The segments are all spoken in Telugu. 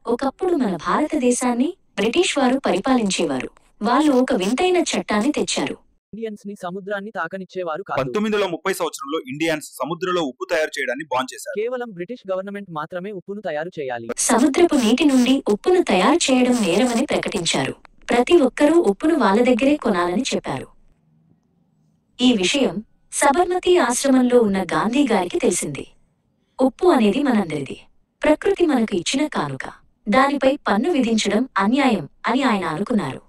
ఒకప్పుడు మన భారతదేశాన్ని బ్రిటిష్ వారు పరిపాలించేవారు. వాళ్ళు ఒక వింతైన చట్టాన్ని తెచ్చారు. ఇండియన్స్ ని సముద్రాన్ని తాకనిచ్చేవారు కాదు. 1930 సంవత్సరంలో ఇండియన్స్ సముద్రంలో ఉప్పు తయారు చేయడాన్ని బాన్ చేశారు. కేవలం బ్రిటిష్ గవర్నమెంట్ మాత్రమే ఉప్పును తయారు చేయాలి. సముద్రపు నీటి నుండి ఉప్పును తయారు చేయడం నేరమని ప్రకటించారు. ప్రతి ఒక్కరూ ఉప్పును వాళ్ళ దగ్గరే కొనాలని చెప్పారు. ఈ విషయం సబర్మతి ఆశ్రమంలో ఉన్న గాంధీ గారికి తెలిసింది. ఉప్పు అనేది మనందరిది. ప్రకృతి మనకు ఇచ్చిన కానుక. దానిపై పన్ను విధించడం అన్యాయం అని ఆయన అనుకున్నారు.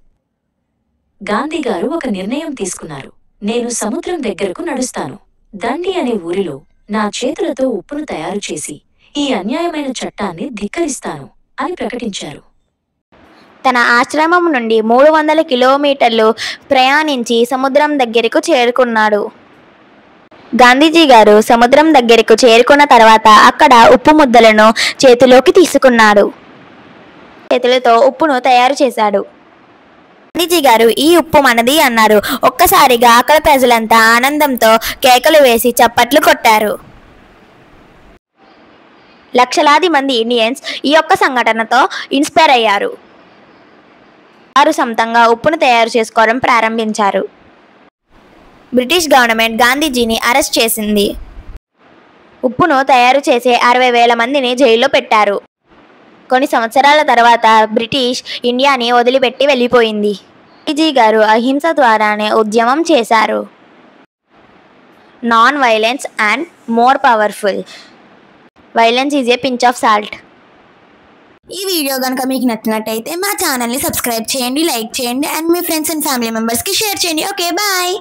గాంధీ గారు ఒక నిర్ణయం తీసుకున్నారు. నేను సముద్రం దగ్గరకు నడుస్తాను. దండి అనే ఊరిలో నా చేతులతో ఉప్పును తయారు చేసి ఈ అన్యాయమైన చట్టాన్ని ధిక్కరిస్తాను అని ప్రకటించారు. తన ఆశ్రమం నుండి 300 కిలోమీటర్లు ప్రయాణించి సముద్రం దగ్గరకు చేరుకున్నాడు. గాంధీజీ గారు సముద్రం దగ్గరకు చేరుకున్న తర్వాత అక్కడ ఉప్పు ముద్దలను చేతిలోకి తీసుకున్నాడు. చేతులతో ఉప్పును తయారు చేశాడు. గాంధీజీ గారు ఈ ఉప్పు మనది అన్నారు. ఒక్కసారిగా అక్కడ ప్రజలంతా ఆనందంతో కేకలు వేసి చప్పట్లు కొట్టారు. లక్షలాది మంది ఇండియన్స్ ఈ యొక్క సంఘటనతో ఇన్స్పైర్ అయ్యారు. వారు సొంతంగా ఉప్పును తయారు చేసుకోవడం ప్రారంభించారు. బ్రిటిష్ గవర్నమెంట్ గాంధీజీని అరెస్ట్ చేసింది. ఉప్పును తయారు చేసే 60,000 మందిని జైల్లో పెట్టారు. కొన్ని సంవత్సరాల తర్వాత బ్రిటిష్ ఇండియాని వదిలిపెట్టి వెళ్ళిపోయింది. గాంధీజీ గారు అహింస ద్వారానే ఉద్యమం చేశారు. Non violence and more powerful. Violence is a pinch of salt. ఈ వీడియో కనుక మీకు నచ్చినట్టయితే మా ఛానల్ని సబ్స్క్రైబ్ చేయండి, లైక్ చేయండి అండ్ మీ ఫ్రెండ్స్ అండ్ ఫ్యామిలీ మెంబర్స్కి షేర్ చేయండి. Okay, bye.